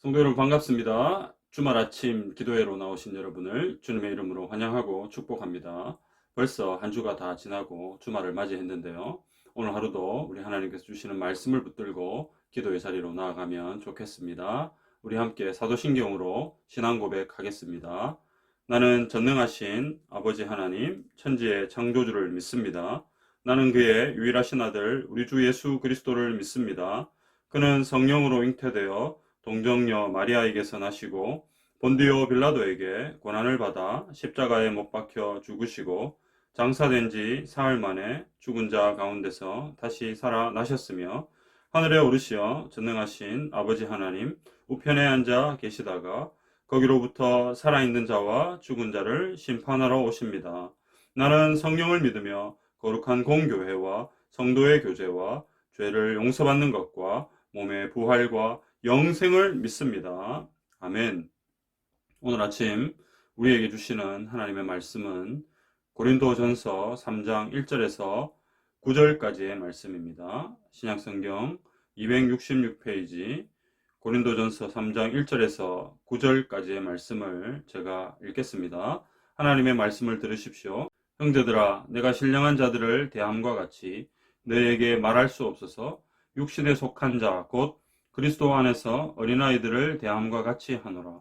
성도 여러분 반갑습니다. 주말 아침 기도회로 나오신 여러분을 주님의 이름으로 환영하고 축복합니다. 벌써 한 주가 다 지나고 주말을 맞이했는데요. 오늘 하루도 우리 하나님께서 주시는 말씀을 붙들고 기도의 자리로 나아가면 좋겠습니다. 우리 함께 사도신경으로 신앙 고백하겠습니다. 나는 전능하신 아버지 하나님, 천지의 창조주를 믿습니다. 나는 그의 유일하신 아들 우리 주 예수 그리스도를 믿습니다. 그는 성령으로 잉태되어 동정녀 마리아에게서 나시고 본디오 빌라도에게 고난을 받아 십자가에 못 박혀 죽으시고 장사된 지 사흘 만에 죽은 자 가운데서 다시 살아나셨으며 하늘에 오르시어 전능하신 아버지 하나님 우편에 앉아 계시다가 거기로부터 살아있는 자와 죽은 자를 심판하러 오십니다. 나는 성령을 믿으며 거룩한 공교회와 성도의 교제와 죄를 용서받는 것과 몸의 부활과 영생을 믿습니다. 아멘. 오늘 아침 우리에게 주시는 하나님의 말씀은 고린도전서 3장 1절에서 9절까지의 말씀입니다. 신약성경 266페이지 고린도전서 3장 1절에서 9절까지의 말씀을 제가 읽겠습니다. 하나님의 말씀을 들으십시오. 형제들아, 내가 신령한 자들을 대함과 같이 너희에게 말할 수 없어서 육신에 속한 자 곧 그리스도 안에서 어린아이들을 대함과 같이 하노라.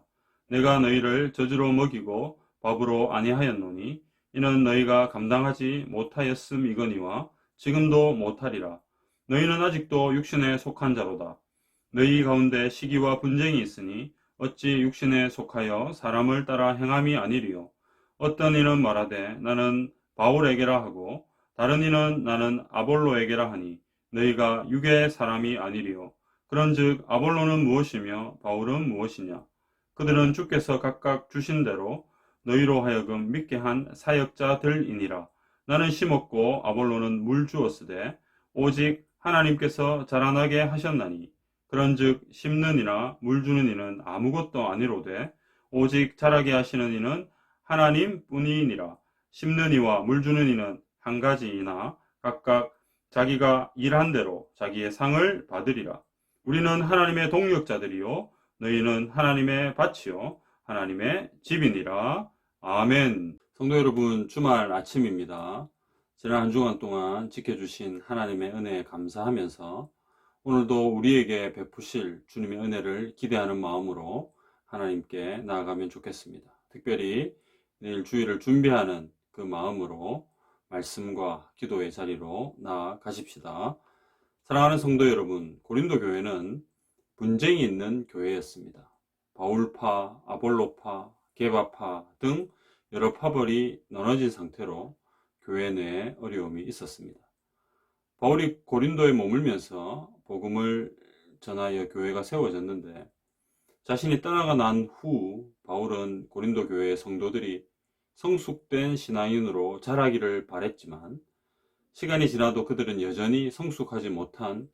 내가 너희를 젖으로 먹이고 밥으로 아니하였노니 이는 너희가 감당하지 못하였음이거니와 지금도 못하리라. 너희는 아직도 육신에 속한 자로다. 너희 가운데 시기와 분쟁이 있으니 어찌 육신에 속하여 사람을 따라 행함이 아니리요. 어떤 이는 말하되 나는 바울에게라 하고 다른 이는 나는 아볼로에게라 하니 너희가 육의 사람이 아니리요. 그런즉 아볼로는 무엇이며 바울은 무엇이냐? 그들은 주께서 각각 주신 대로 너희로 하여금 믿게 한 사역자들이니라. 나는 심었고 아볼로는 물 주었으되 오직 하나님께서 자라나게 하셨나니 그런즉 심는 이나 물 주는 이는 아무것도 아니로되 오직 자라게 하시는 이는 하나님뿐이니라. 심는 이와 물 주는 이는 한 가지이나 각각 자기가 일한 대로 자기의 상을 받으리라. 우리는 하나님의 동역자들이요 너희는 하나님의 밭이요 하나님의 집이니라. 아멘. 성도 여러분, 주말 아침입니다. 지난 한 주간 동안 지켜주신 하나님의 은혜에 감사하면서 오늘도 우리에게 베푸실 주님의 은혜를 기대하는 마음으로 하나님께 나아가면 좋겠습니다. 특별히 내일 주일을 준비하는 그 마음으로 말씀과 기도의 자리로 나아가십시다. 사랑하는 성도 여러분, 고린도 교회는 분쟁이 있는 교회였습니다. 바울파, 아볼로파, 게바파 등 여러 파벌이 나눠진 상태로 교회 내에 어려움이 있었습니다. 바울이 고린도에 머물면서 복음을 전하여 교회가 세워졌는데 자신이 떠나가 난 후 바울은 고린도 교회의 성도들이 성숙된 신앙인으로 자라기를 바랬지만 시간이 지나도 그들은 여전히 성숙하지 못한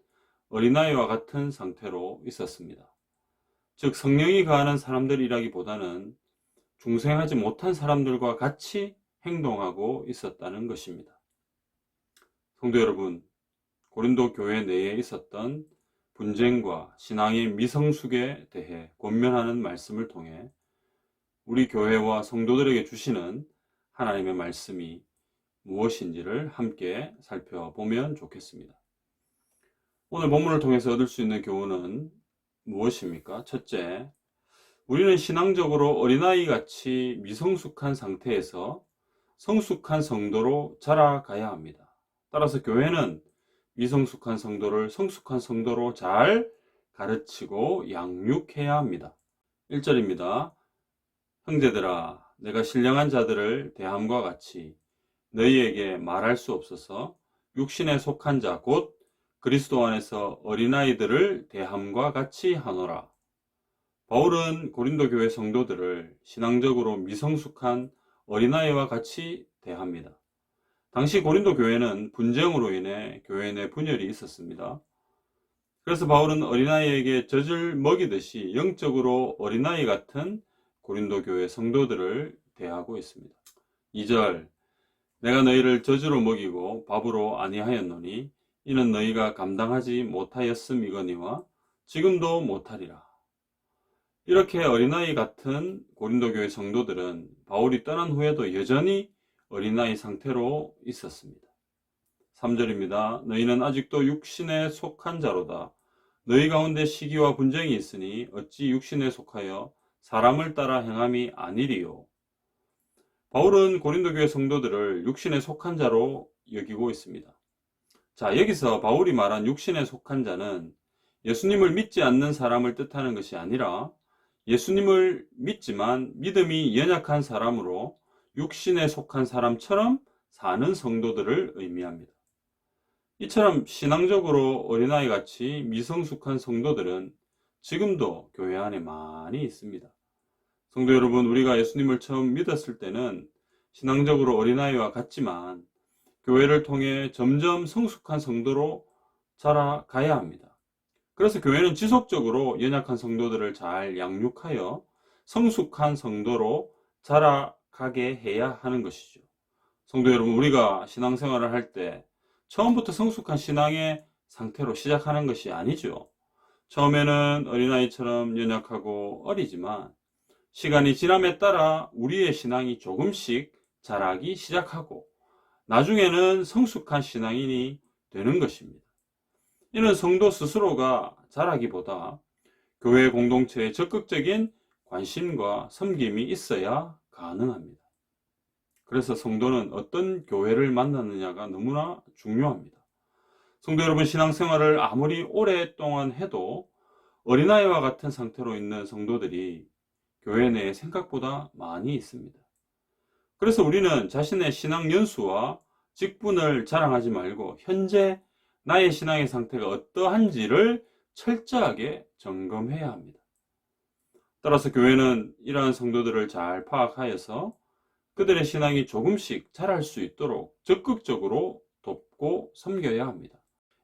어린아이와 같은 상태로 있었습니다. 즉 성령이 가하는 사람들이라기보다는 중생하지 못한 사람들과 같이 행동하고 있었다는 것입니다. 성도 여러분, 고린도 교회 내에 있었던 분쟁과 신앙의 미성숙에 대해 권면하는 말씀을 통해 우리 교회와 성도들에게 주시는 하나님의 말씀이 무엇인지를 함께 살펴보면 좋겠습니다. 오늘 본문을 통해서 얻을 수 있는 교훈은 무엇입니까? 첫째, 우리는 신앙적으로 어린아이같이 미성숙한 상태에서 성숙한 성도로 자라가야 합니다. 따라서 교회는 미성숙한 성도를 성숙한 성도로 잘 가르치고 양육해야 합니다. 1절입니다. 형제들아, 내가 신령한 자들을 대함과 같이 너희에게 말할 수 없어서 육신에 속한 자 곧 그리스도 안에서 어린아이들을 대함과 같이 하노라. 바울은 고린도 교회 성도들을 신앙적으로 미성숙한 어린아이와 같이 대합니다. 당시 고린도 교회는 분쟁으로 인해 교회 내 분열이 있었습니다. 그래서 바울은 어린아이에게 젖을 먹이듯이 영적으로 어린아이 같은 고린도 교회 성도들을 대하고 있습니다. 2절, 내가 너희를 젖으로 먹이고 밥으로 아니하였노니 이는 너희가 감당하지 못하였음이거니와 지금도 못하리라. 이렇게 어린아이 같은 고린도 교회 성도들은 바울이 떠난 후에도 여전히 어린아이 상태로 있었습니다. 3절입니다. 너희는 아직도 육신에 속한 자로다. 너희 가운데 시기와 분쟁이 있으니 어찌 육신에 속하여 사람을 따라 행함이 아니리요. 바울은 고린도 교회 성도들을 육신에 속한 자로 여기고 있습니다. 자, 여기서 바울이 말한 육신에 속한 자는 예수님을 믿지 않는 사람을 뜻하는 것이 아니라 예수님을 믿지만 믿음이 연약한 사람으로 육신에 속한 사람처럼 사는 성도들을 의미합니다. 이처럼 신앙적으로 어린아이같이 미성숙한 성도들은 지금도 교회 안에 많이 있습니다. 성도 여러분, 우리가 예수님을 처음 믿었을 때는 신앙적으로 어린아이와 같지만 교회를 통해 점점 성숙한 성도로 자라가야 합니다. 그래서 교회는 지속적으로 연약한 성도들을 잘 양육하여 성숙한 성도로 자라가게 해야 하는 것이죠. 성도 여러분, 우리가 신앙생활을 할 때 처음부터 성숙한 신앙의 상태로 시작하는 것이 아니죠. 처음에는 어린아이처럼 연약하고 어리지만 시간이 지남에 따라 우리의 신앙이 조금씩 자라기 시작하고 나중에는 성숙한 신앙인이 되는 것입니다. 이는 성도 스스로가 자라기보다 교회 공동체에 적극적인 관심과 섬김이 있어야 가능합니다. 그래서 성도는 어떤 교회를 만나느냐가 너무나 중요합니다. 성도 여러분, 신앙생활을 아무리 오랫동안 해도 어린아이와 같은 상태로 있는 성도들이 교회 내에 생각보다 많이 있습니다. 그래서 우리는 자신의 신앙 연수와 직분을 자랑하지 말고 현재 나의 신앙의 상태가 어떠한지를 철저하게 점검해야 합니다. 따라서 교회는 이러한 성도들을 잘 파악하여서 그들의 신앙이 조금씩 자랄 수 있도록 적극적으로 돕고 섬겨야 합니다.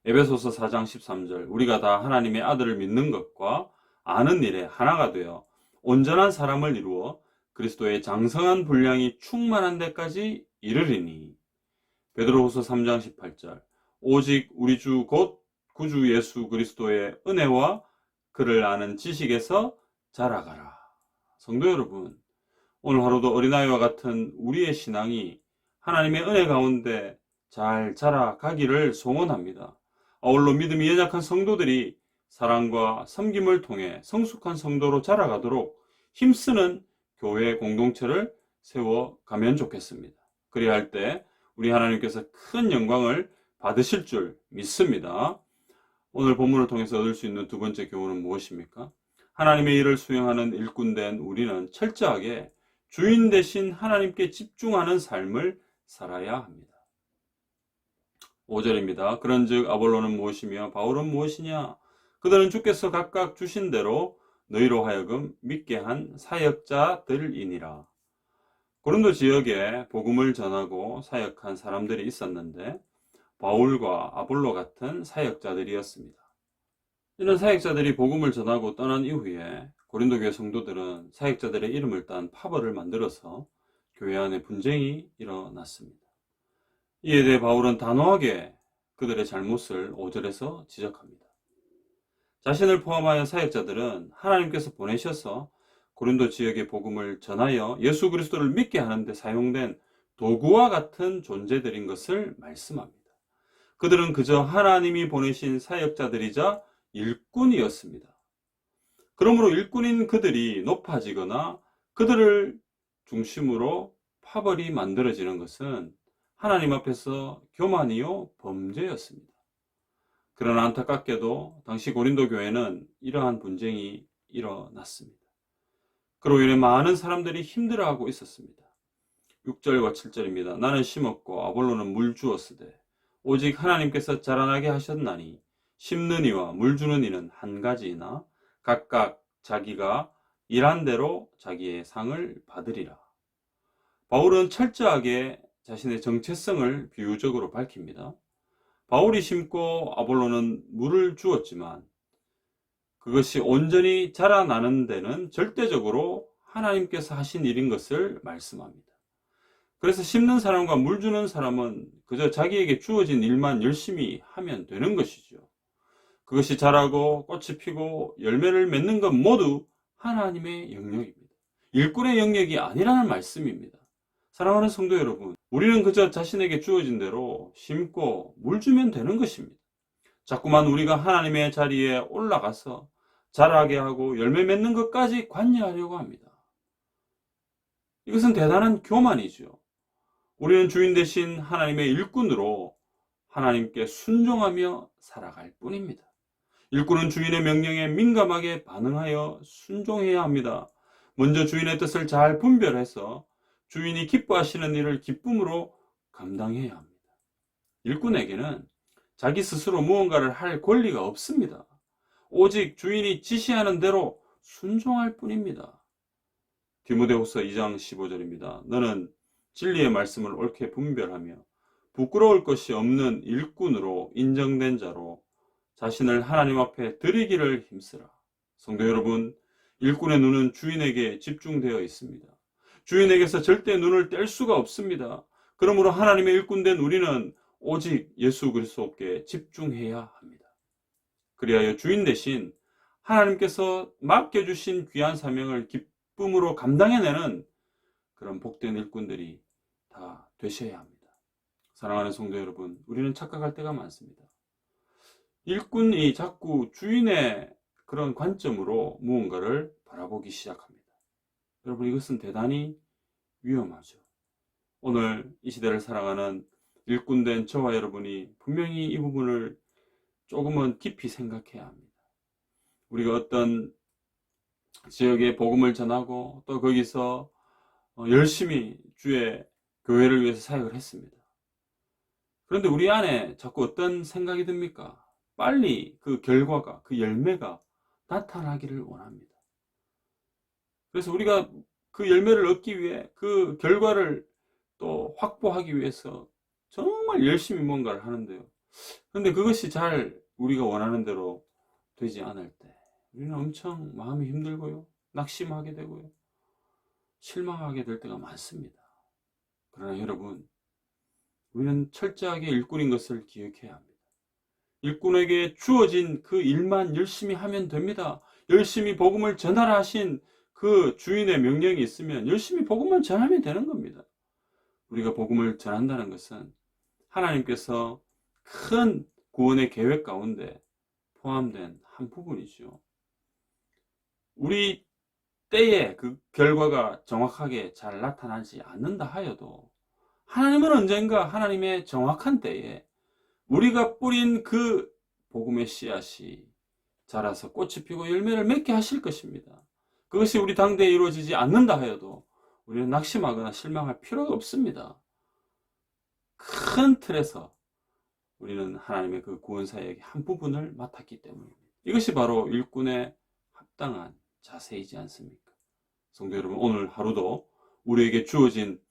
에베소서 4장 13절, 우리가 다 하나님의 아들을 믿는 것과 아는 일에 하나가 되어 온전한 사람을 이루어 그리스도의 장성한 분량이 충만한 데까지 이르리니. 베드로후서 3장 18절, 오직 우리 주 곧 구주 예수 그리스도의 은혜와 그를 아는 지식에서 자라가라. 성도 여러분, 오늘 하루도 어린아이와 같은 우리의 신앙이 하나님의 은혜 가운데 잘 자라가기를 소원합니다. 아울러 믿음이 연약한 성도들이 사랑과 섬김을 통해 성숙한 성도로 자라가도록 힘쓰는 교회 공동체를 세워가면 좋겠습니다. 그리야 할 때 우리 하나님께서 큰 영광을 받으실 줄 믿습니다. 오늘 본문을 통해서 얻을 수 있는 두 번째 교훈은 무엇입니까? 하나님의 일을 수행하는 일꾼된 우리는 철저하게 주인 대신 하나님께 집중하는 삶을 살아야 합니다. 5절입니다. 그런즉 아볼로는 무엇이며 바울은 무엇이냐? 그들은 주께서 각각 주신 대로 너희로 하여금 믿게 한 사역자들이니라. 고린도 지역에 복음을 전하고 사역한 사람들이 있었는데 바울과 아볼로 같은 사역자들이었습니다. 이런 사역자들이 복음을 전하고 떠난 이후에 고린도 교회 성도들은 사역자들의 이름을 딴 파벌을 만들어서 교회 안에 분쟁이 일어났습니다. 이에 대해 바울은 단호하게 그들의 잘못을 5절에서 지적합니다. 자신을 포함하여 사역자들은 하나님께서 보내셔서 고린도 지역의 복음을 전하여 예수 그리스도를 믿게 하는 데 사용된 도구와 같은 존재들인 것을 말씀합니다. 그들은 그저 하나님이 보내신 사역자들이자 일꾼이었습니다. 그러므로 일꾼인 그들이 높아지거나 그들을 중심으로 파벌이 만들어지는 것은 하나님 앞에서 교만이요 범죄였습니다. 그러나 안타깝게도 당시 고린도 교회는 이러한 분쟁이 일어났습니다. 그로 인해 많은 사람들이 힘들어하고 있었습니다. 6절과 7절입니다. 나는 심었고 아볼로는 물 주었으되 오직 하나님께서 자라나게 하셨나니 심는 이와 물 주는 이는 한 가지이나 각각 자기가 일한 대로 자기의 상을 받으리라. 바울은 철저하게 자신의 정체성을 비유적으로 밝힙니다. 바울이 심고 아볼로는 물을 주었지만 그것이 온전히 자라나는 데는 절대적으로 하나님께서 하신 일인 것을 말씀합니다. 그래서 심는 사람과 물 주는 사람은 그저 자기에게 주어진 일만 열심히 하면 되는 것이죠. 그것이 자라고 꽃이 피고 열매를 맺는 건 모두 하나님의 영역입니다. 일꾼의 영역이 아니라는 말씀입니다. 사랑하는 성도 여러분, 우리는 그저 자신에게 주어진 대로 심고 물 주면 되는 것입니다. 자꾸만 우리가 하나님의 자리에 올라가서 자라게 하고 열매 맺는 것까지 관여하려고 합니다. 이것은 대단한 교만이죠. 우리는 주인 되신 하나님의 일꾼으로 하나님께 순종하며 살아갈 뿐입니다. 일꾼은 주인의 명령에 민감하게 반응하여 순종해야 합니다. 먼저 주인의 뜻을 잘 분별해서 주인이 기뻐하시는 일을 기쁨으로 감당해야 합니다. 일꾼에게는 자기 스스로 무언가를 할 권리가 없습니다. 오직 주인이 지시하는 대로 순종할 뿐입니다. 디모데후서 2장 15절입니다. 너는 진리의 말씀을 옳게 분별하며 부끄러울 것이 없는 일꾼으로 인정된 자로 자신을 하나님 앞에 드리기를 힘쓰라. 성도 여러분, 일꾼의 눈은 주인에게 집중되어 있습니다. 주인에게서 절대 눈을 뗄 수가 없습니다. 그러므로 하나님의 일꾼된 우리는 오직 예수 그리스도께 집중해야 합니다. 그리하여 주인 대신 하나님께서 맡겨주신 귀한 사명을 기쁨으로 감당해내는 그런 복된 일꾼들이 다 되셔야 합니다. 사랑하는 성도 여러분, 우리는 착각할 때가 많습니다. 일꾼이 자꾸 주인의 그런 관점으로 무언가를 바라보기 시작합니다. 여러분, 이것은 대단히 위험하죠. 오늘 이 시대를 살아가는 일꾼된 저와 여러분이 분명히 이 부분을 조금은 깊이 생각해야 합니다. 우리가 어떤 지역에 복음을 전하고 또 거기서 열심히 주의 교회를 위해서 사역을 했습니다. 그런데 우리 안에 자꾸 어떤 생각이 듭니까? 빨리 그 결과가, 그 열매가 나타나기를 원합니다. 그래서 우리가 그 열매를 얻기 위해 그 결과를 또 확보하기 위해서 정말 열심히 뭔가를 하는데요. 그런데 그것이 잘 우리가 원하는 대로 되지 않을 때 우리는 엄청 마음이 힘들고요. 낙심하게 되고요. 실망하게 될 때가 많습니다. 그러나 여러분, 우리는 철저하게 일꾼인 것을 기억해야 합니다. 일꾼에게 주어진 그 일만 열심히 하면 됩니다. 열심히 복음을 전하라 하신 그 주인의 명령이 있으면 열심히 복음만 전하면 되는 겁니다. 우리가 복음을 전한다는 것은 하나님께서 큰 구원의 계획 가운데 포함된 한 부분이죠. 우리 때에 그 결과가 정확하게 잘 나타나지 않는다 하여도 하나님은 언젠가 하나님의 정확한 때에 우리가 뿌린 그 복음의 씨앗이 자라서 꽃이 피고 열매를 맺게 하실 것입니다. 그것이 우리 당대에 이루어지지 않는다 하여도 우리는 낙심하거나 실망할 필요가 없습니다. 큰 틀에서 우리는 하나님의 그 구원사역의 한 부분을 맡았기 때문입니다. 이것이 바로 일꾼의 합당한 자세이지 않습니까? 성도 여러분, 오늘 하루도 우리에게 주어진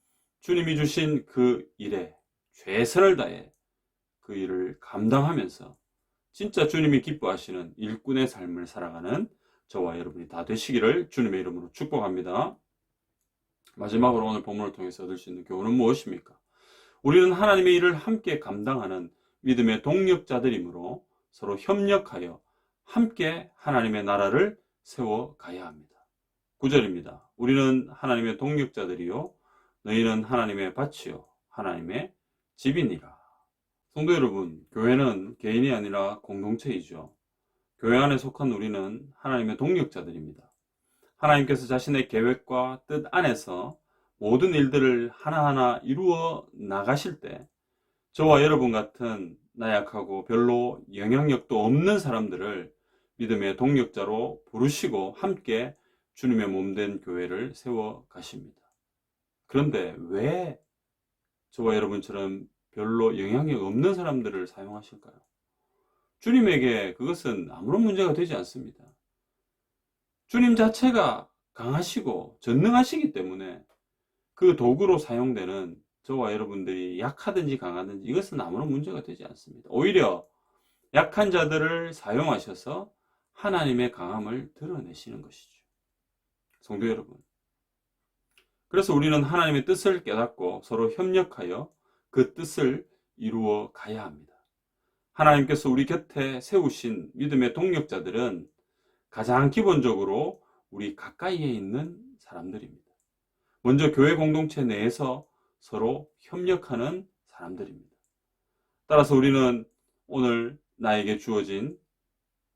주님이 주신 그 일에 최선을 다해 그 일을 감당하면서 진짜 주님이 기뻐하시는 일꾼의 삶을 살아가는 저와 여러분이 다 되시기를 주님의 이름으로 축복합니다. 마지막으로 오늘 본문을 통해서 얻을 수 있는 교훈은 무엇입니까? 우리는 하나님의 일을 함께 감당하는 믿음의 동력자들이므로 서로 협력하여 함께 하나님의 나라를 세워가야 합니다. 9절입니다. 우리는 하나님의 동력자들이요 너희는 하나님의 밭이요 하나님의 집이니라. 성도 여러분, 교회는 개인이 아니라 공동체이죠. 교회 안에 속한 우리는 하나님의 동력자들입니다. 하나님께서 자신의 계획과 뜻 안에서 모든 일들을 하나하나 이루어 나가실 때 저와 여러분 같은 나약하고 별로 영향력도 없는 사람들을 믿음의 동력자로 부르시고 함께 주님의 몸된 교회를 세워 가십니다. 그런데 왜 저와 여러분처럼 별로 영향력 없는 사람들을 사용하실까요? 주님에게 그것은 아무런 문제가 되지 않습니다. 주님 자체가 강하시고 전능하시기 때문에 그 도구로 사용되는 저와 여러분들이 약하든지 강하든지 이것은 아무런 문제가 되지 않습니다. 오히려 약한 자들을 사용하셔서 하나님의 강함을 드러내시는 것이죠. 성도 여러분, 그래서 우리는 하나님의 뜻을 깨닫고 서로 협력하여 그 뜻을 이루어 가야 합니다. 하나님께서 우리 곁에 세우신 믿음의 동력자들은 가장 기본적으로 우리 가까이에 있는 사람들입니다. 먼저 교회 공동체 내에서 서로 협력하는 사람들입니다. 따라서 우리는 오늘 나에게 주어진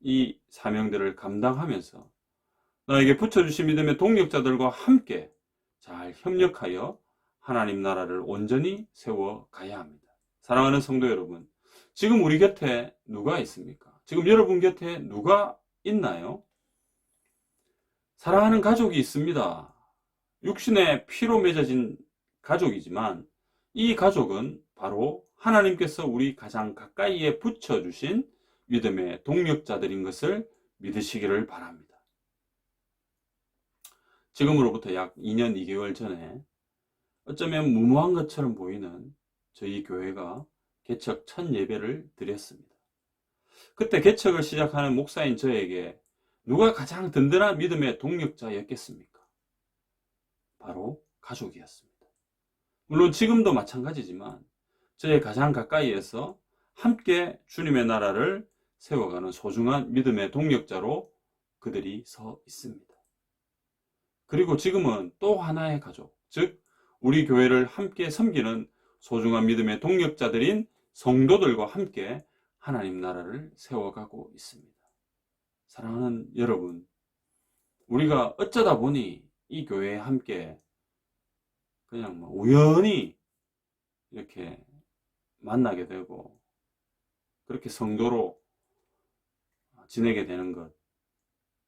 이 사명들을 감당하면서 나에게 붙여주신 믿음의 동력자들과 함께 잘 협력하여 하나님 나라를 온전히 세워가야 합니다. 사랑하는 성도 여러분, 지금 우리 곁에 누가 있습니까? 지금 여러분 곁에 누가 있나요? 사랑하는 가족이 있습니다. 육신의 피로 맺어진 가족이지만 이 가족은 바로 하나님께서 우리 가장 가까이에 붙여주신 믿음의 동력자들인 것을 믿으시기를 바랍니다. 지금으로부터 약 2년 2개월 전에 어쩌면 무모한 것처럼 보이는 저희 교회가 개척 첫 예배를 드렸습니다. 그때 개척을 시작하는 목사인 저에게 누가 가장 든든한 믿음의 동력자였겠습니까? 바로 가족이었습니다. 물론 지금도 마찬가지지만 저의 가장 가까이에서 함께 주님의 나라를 세워가는 소중한 믿음의 동력자로 그들이 서 있습니다. 그리고 지금은 또 하나의 가족, 즉 우리 교회를 함께 섬기는 소중한 믿음의 동력자들인 성도들과 함께 하나님 나라를 세워가고 있습니다. 사랑하는 여러분, 우리가 어쩌다 보니 이 교회에 함께 그냥 우연히 이렇게 만나게 되고 그렇게 성도로 지내게 되는 것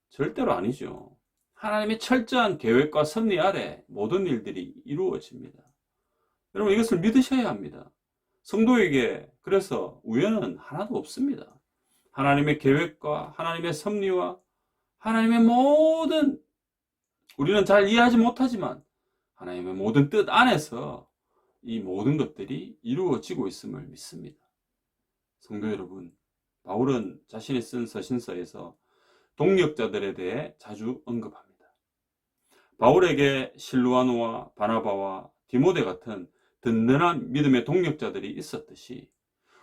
절대로 아니죠. 하나님의 철저한 계획과 섭리 아래 모든 일들이 이루어집니다. 여러분, 이것을 믿으셔야 합니다. 성도에게 그래서 우연은 하나도 없습니다. 하나님의 계획과 하나님의 섭리와 하나님의 모든, 우리는 잘 이해하지 못하지만 하나님의 모든 뜻 안에서 이 모든 것들이 이루어지고 있음을 믿습니다. 성도 여러분, 바울은 자신이 쓴 서신서에서 동력자들에 대해 자주 언급합니다. 바울에게 실루아노와 바나바와 디모데 같은 든든한 믿음의 동력자들이 있었듯이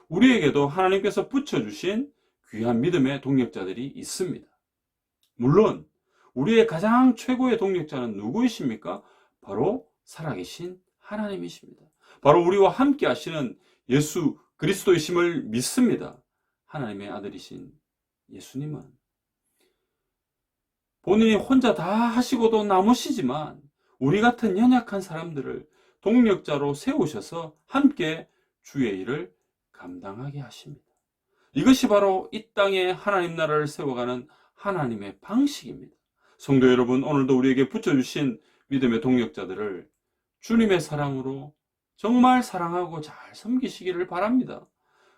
우리에게도 하나님께서 붙여주신 귀한 믿음의 동력자들이 있습니다. 물론 우리의 가장 최고의 동력자는 누구이십니까? 바로 살아계신 하나님이십니다. 바로 우리와 함께 하시는 예수 그리스도이심을 믿습니다. 하나님의 아들이신 예수님은 본인이 혼자 다 하시고도 남으시지만 우리 같은 연약한 사람들을 동력자로 세우셔서 함께 주의 일을 감당하게 하십니다. 이것이 바로 이 땅에 하나님 나라를 세워가는 하나님의 방식입니다. 성도 여러분, 오늘도 우리에게 붙여주신 믿음의 동력자들을 주님의 사랑으로 정말 사랑하고 잘 섬기시기를 바랍니다.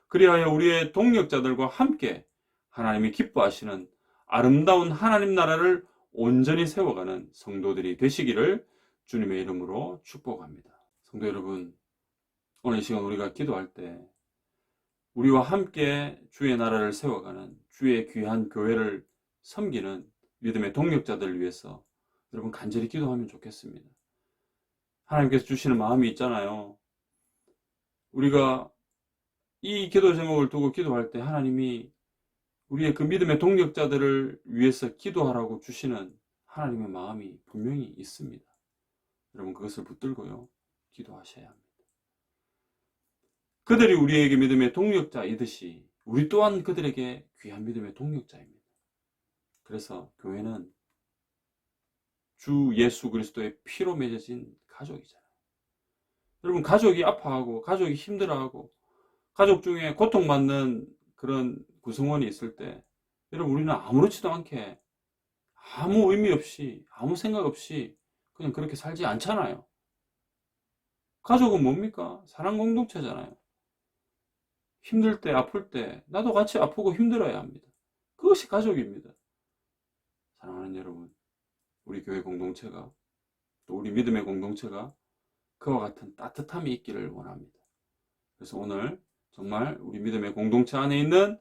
그리하여 우리의 동력자들과 함께 하나님이 기뻐하시는 아름다운 하나님 나라를 온전히 세워가는 성도들이 되시기를 주님의 이름으로 축복합니다. 성도 여러분, 오늘 이 시간 우리가 기도할 때 우리와 함께 주의 나라를 세워가는 주의 귀한 교회를 섬기는 믿음의 동력자들을 위해서 여러분 간절히 기도하면 좋겠습니다. 하나님께서 주시는 마음이 있잖아요. 우리가 이 기도 제목을 두고 기도할 때 하나님이 우리의 그 믿음의 동력자들을 위해서 기도하라고 주시는 하나님의 마음이 분명히 있습니다. 여러분 그것을 붙들고요, 기도하셔야 합니다. 그들이 우리에게 믿음의 동력자이듯이 우리 또한 그들에게 귀한 믿음의 동력자입니다. 그래서 교회는 주 예수 그리스도의 피로 맺어진 가족이잖아요. 여러분 가족이 아파하고 가족이 힘들어하고 가족 중에 고통받는 그런 구성원이 있을 때 여러분 우리는 아무렇지도 않게 아무 의미 없이 아무 생각 없이 그냥 그렇게 살지 않잖아요. 가족은 뭡니까? 사랑 공동체잖아요. 힘들 때 아플 때 나도 같이 아프고 힘들어야 합니다. 그것이 가족입니다. 사랑하는 여러분, 우리 교회 공동체가 또 우리 믿음의 공동체가 그와 같은 따뜻함이 있기를 원합니다. 그래서 오늘 정말 우리 믿음의 공동체 안에 있는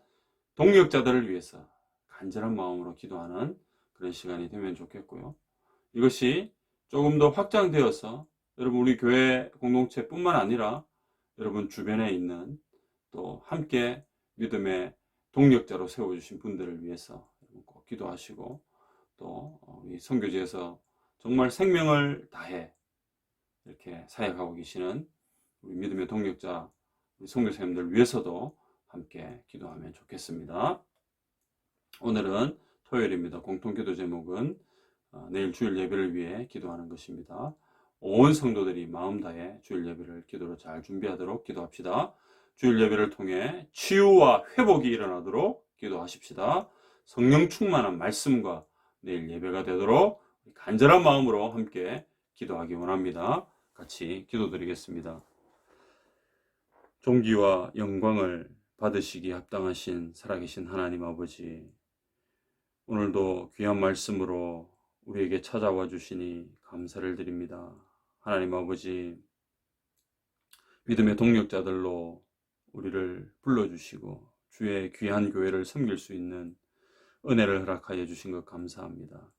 동력자들을 위해서 간절한 마음으로 기도하는 그런 시간이 되면 좋겠고요. 이것이 조금 더 확장되어서 여러분 우리 교회 공동체뿐만 아니라 여러분 주변에 있는 또 함께 믿음의 동력자로 세워주신 분들을 위해서 꼭 기도하시고 또 우리 선교지에서 정말 생명을 다해 이렇게 사역하고 계시는 우리 믿음의 동력자 우리 선교사님들 위해서도 함께 기도하면 좋겠습니다. 오늘은 토요일입니다. 공통기도 제목은 내일 주일 예배를 위해 기도하는 것입니다. 온 성도들이 마음 다해 주일 예배를 기도로 잘 준비하도록 기도합시다. 주일 예배를 통해 치유와 회복이 일어나도록 기도하십시다. 성령 충만한 말씀과 내일 예배가 되도록 간절한 마음으로 함께 기도하기 원합니다. 같이 기도드리겠습니다. 존귀와 영광을 받으시기 합당하신 살아계신 하나님 아버지, 오늘도 귀한 말씀으로 우리에게 찾아와 주시니 감사를 드립니다. 하나님 아버지, 믿음의 동력자들로 우리를 불러주시고 주의 귀한 교회를 섬길 수 있는 은혜를 허락하여 주신 것 감사합니다.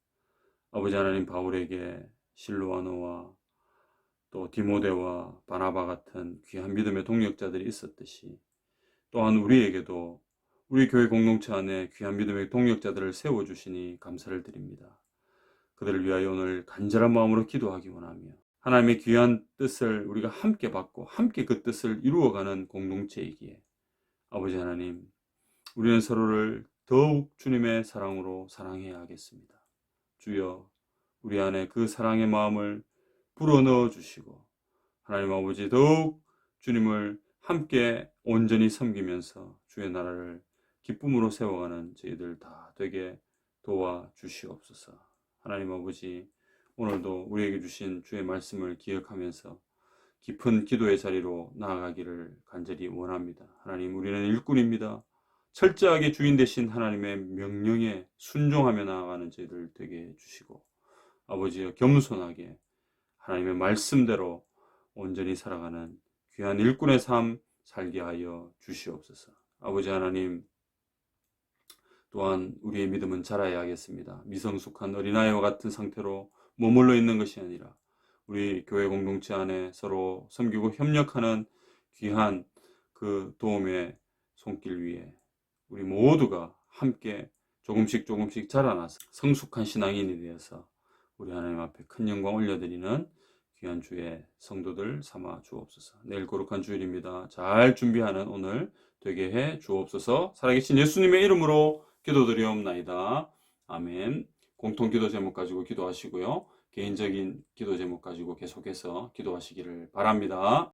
아버지 하나님, 바울에게 실로아노와 또 디모데와 바나바 같은 귀한 믿음의 동력자들이 있었듯이 또한 우리에게도 우리 교회 공동체 안에 귀한 믿음의 동력자들을 세워주시니 감사를 드립니다. 그들을 위하여 오늘 간절한 마음으로 기도하기 원하며 하나님의 귀한 뜻을 우리가 함께 받고 함께 그 뜻을 이루어가는 공동체이기에 아버지 하나님, 우리는 서로를 더욱 주님의 사랑으로 사랑해야 하겠습니다. 주여, 우리 안에 그 사랑의 마음을 불어넣어 주시고 하나님 아버지, 더욱 주님을 함께 온전히 섬기면서 주의 나라를 기쁨으로 세워가는 저희들 다 되게 도와주시옵소서. 하나님 아버지, 오늘도 우리에게 주신 주의 말씀을 기억하면서 깊은 기도의 자리로 나아가기를 간절히 원합니다. 하나님, 우리는 일꾼입니다. 철저하게 주인 되신 하나님의 명령에 순종하며 나아가는 저희들 되게 해주시고 아버지여, 겸손하게 하나님의 말씀대로 온전히 살아가는 귀한 일꾼의 삶 살게 하여 주시옵소서. 아버지 하나님, 또한 우리의 믿음은 자라야 하겠습니다. 미성숙한 어린아이와 같은 상태로 머물러 있는 것이 아니라 우리 교회 공동체 안에 서로 섬기고 협력하는 귀한 그 도움의 손길 위에 우리 모두가 함께 조금씩 자라나서 성숙한 신앙인이 되어서 우리 하나님 앞에 큰 영광 올려드리는 귀한 주의 성도들 삼아 주옵소서. 내일 거룩한 주일입니다. 잘 준비하는 오늘 되게 해 주옵소서. 살아계신 예수님의 이름으로 기도드리옵나이다. 아멘. 공통기도 제목 가지고 기도하시고요. 개인적인 기도 제목 가지고 계속해서 기도하시기를 바랍니다.